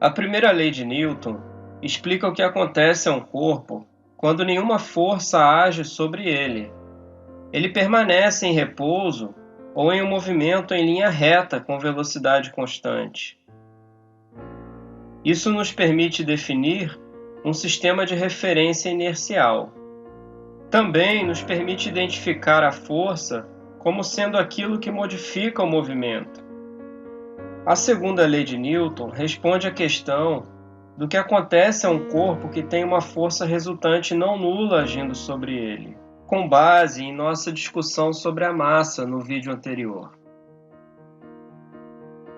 A primeira lei de Newton explica o que acontece a um corpo quando nenhuma força age sobre ele. Ele permanece em repouso ou em um movimento em linha reta com velocidade constante. Isso nos permite definir um sistema de referência inercial. Também nos permite identificar a força como sendo aquilo que modifica o movimento. A segunda lei de Newton responde à questão do que acontece a um corpo que tem uma força resultante não nula agindo sobre ele, com base em nossa discussão sobre a massa no vídeo anterior.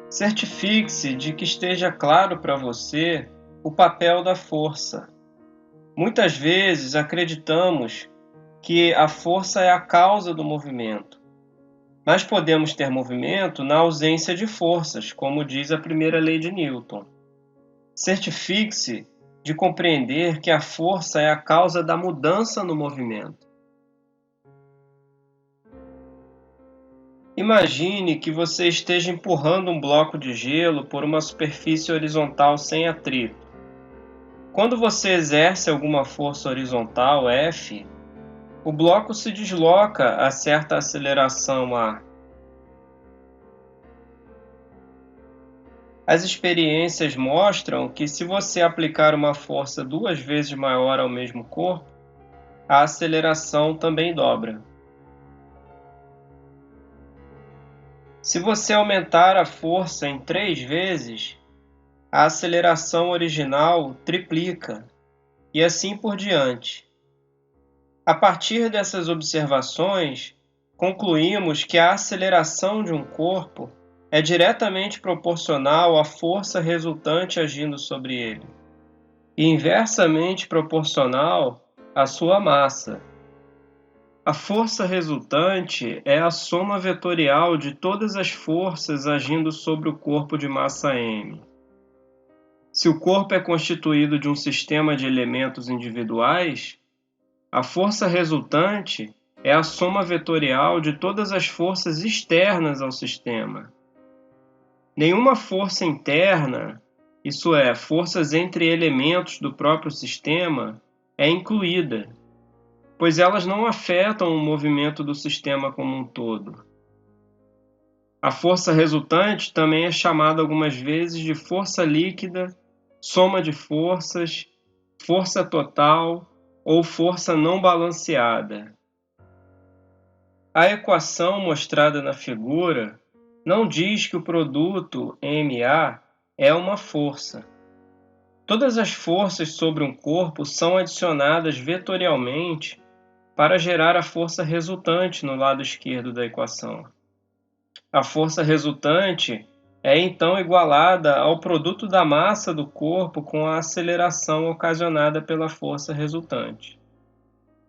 Certifique-se de que esteja claro para você o papel da força. Muitas vezes acreditamos que a força é a causa do movimento, mas podemos ter movimento na ausência de forças, como diz a primeira lei de Newton. Certifique-se de compreender que a força é a causa da mudança no movimento. Imagine que você esteja empurrando um bloco de gelo por uma superfície horizontal sem atrito. Quando você exerce alguma força horizontal, F, o bloco se desloca a certa aceleração A. As experiências mostram que se você aplicar uma força 2 vezes maior ao mesmo corpo, a aceleração também dobra. Se você aumentar a força em 3 vezes, a aceleração original triplica, e assim por diante. A partir dessas observações, concluímos que a aceleração de um corpo é diretamente proporcional à força resultante agindo sobre ele, e inversamente proporcional à sua massa. A força resultante é a soma vetorial de todas as forças agindo sobre o corpo de massa m. Se o corpo é constituído de um sistema de elementos individuais, a força resultante é a soma vetorial de todas as forças externas ao sistema. Nenhuma força interna, isso é, forças entre elementos do próprio sistema, é incluída, pois elas não afetam o movimento do sistema como um todo. A força resultante também é chamada algumas vezes de força líquida, soma de forças, força total ou força não balanceada. A equação mostrada na figura não diz que o produto MA é uma força. Todas as forças sobre um corpo são adicionadas vetorialmente para gerar a força resultante no lado esquerdo da equação. A força resultante é então igualada ao produto da massa do corpo com a aceleração ocasionada pela força resultante.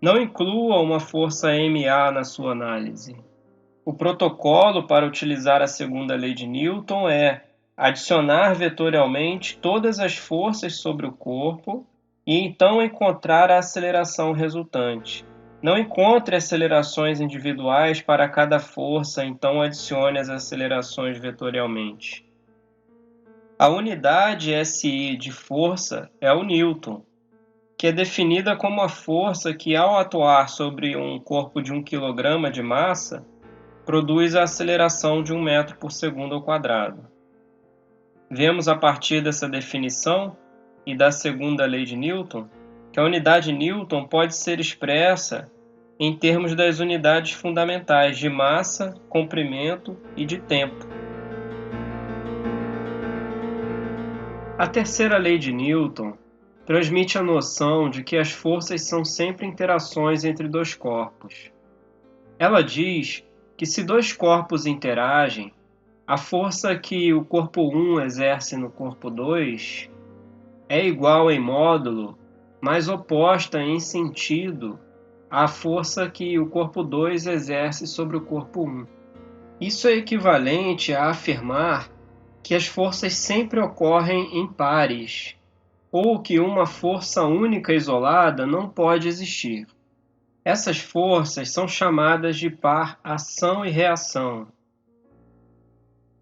Não inclua uma força MA na sua análise. O protocolo para utilizar a segunda lei de Newton é adicionar vetorialmente todas as forças sobre o corpo e então encontrar a aceleração resultante. Não encontre acelerações individuais para cada força, então adicione as acelerações vetorialmente. A unidade SI de força é o Newton, que é definida como a força que, ao atuar sobre um corpo de 1 kg de massa, produz a aceleração de 1 metro por segundo ao quadrado. Vemos a partir dessa definição e da segunda lei de Newton que a unidade Newton pode ser expressa em termos das unidades fundamentais de massa, comprimento e de tempo. A terceira lei de Newton transmite a noção de que as forças são sempre interações entre dois corpos. Ela diz que se dois corpos interagem, a força que o corpo 1 exerce no corpo 2 é igual em módulo, mas oposta em sentido à força que o corpo 2 exerce sobre o corpo 1. Isso é equivalente a afirmar que as forças sempre ocorrem em pares, ou que uma força única isolada não pode existir. Essas forças são chamadas de par ação e reação.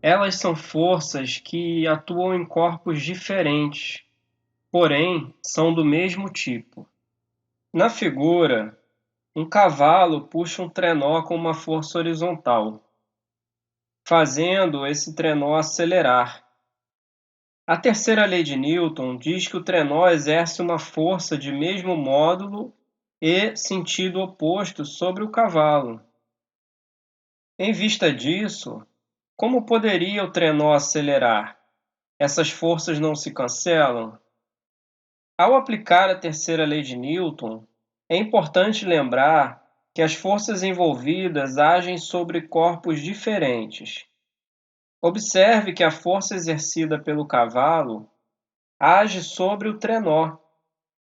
Elas são forças que atuam em corpos diferentes, porém são do mesmo tipo. Na figura, um cavalo puxa um trenó com uma força horizontal, fazendo esse trenó acelerar. A terceira lei de Newton diz que o trenó exerce uma força de mesmo módulo e sentido oposto sobre o cavalo. Em vista disso, como poderia o trenó acelerar? Essas forças não se cancelam? Ao aplicar a terceira lei de Newton, é importante lembrar que as forças envolvidas agem sobre corpos diferentes. Observe que a força exercida pelo cavalo age sobre o trenó,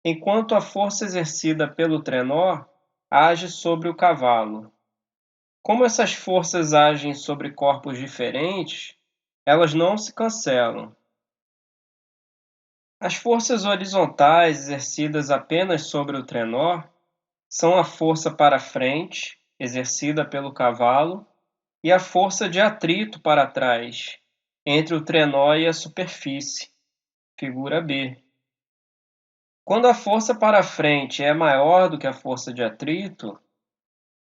enquanto a força exercida pelo trenó age sobre o cavalo. Como essas forças agem sobre corpos diferentes, elas não se cancelam. As forças horizontais exercidas apenas sobre o trenó são a força para frente, exercida pelo cavalo, e a força de atrito para trás, entre o trenó e a superfície, figura B. Quando a força para frente é maior do que a força de atrito,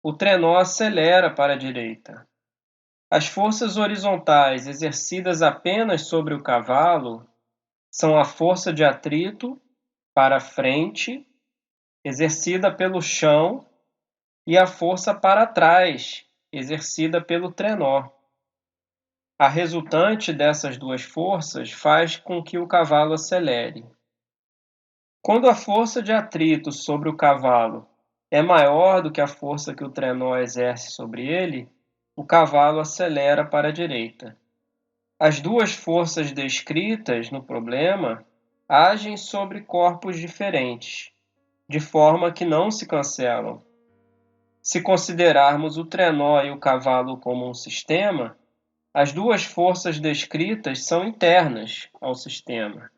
o trenó acelera para a direita. As forças horizontais exercidas apenas sobre o cavalo são a força de atrito para frente, exercida pelo chão, e a força para trás, exercida pelo trenó. A resultante dessas duas forças faz com que o cavalo acelere. Quando a força de atrito sobre o cavalo é maior do que a força que o trenó exerce sobre ele, o cavalo acelera para a direita. As duas forças descritas no problema agem sobre corpos diferentes, de forma que não se cancelam. Se considerarmos o trenó e o cavalo como um sistema, as duas forças descritas são internas ao sistema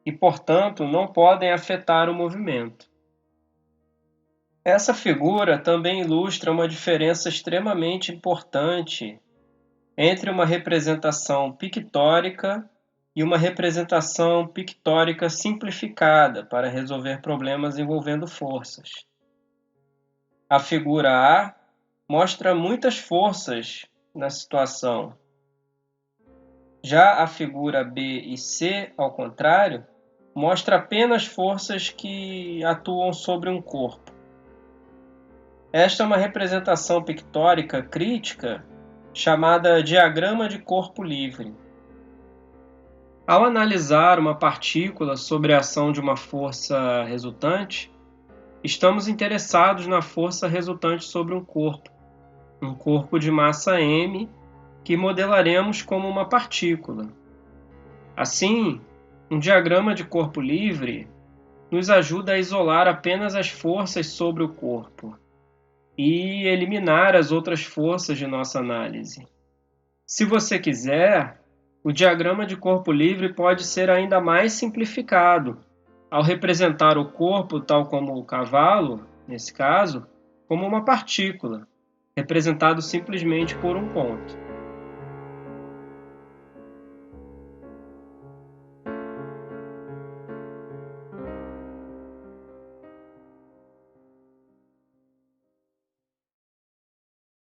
e, portanto, não podem afetar o movimento. Essa figura também ilustra uma diferença extremamente importante entre uma representação pictórica e uma representação pictórica simplificada para resolver problemas envolvendo forças. A figura A mostra muitas forças na situação. Já a figura B e C, ao contrário, mostra apenas forças que atuam sobre um corpo. Esta é uma representação pictórica crítica chamada diagrama de corpo livre. Ao analisar uma partícula sobre a ação de uma força resultante, estamos interessados na força resultante sobre um corpo de massa m, que modelaremos como uma partícula. Assim, um diagrama de corpo livre nos ajuda a isolar apenas as forças sobre o corpo e eliminar as outras forças de nossa análise. Se você quiser, o diagrama de corpo livre pode ser ainda mais simplificado, ao representar o corpo, tal como o cavalo, nesse caso, como uma partícula, representado simplesmente por um ponto.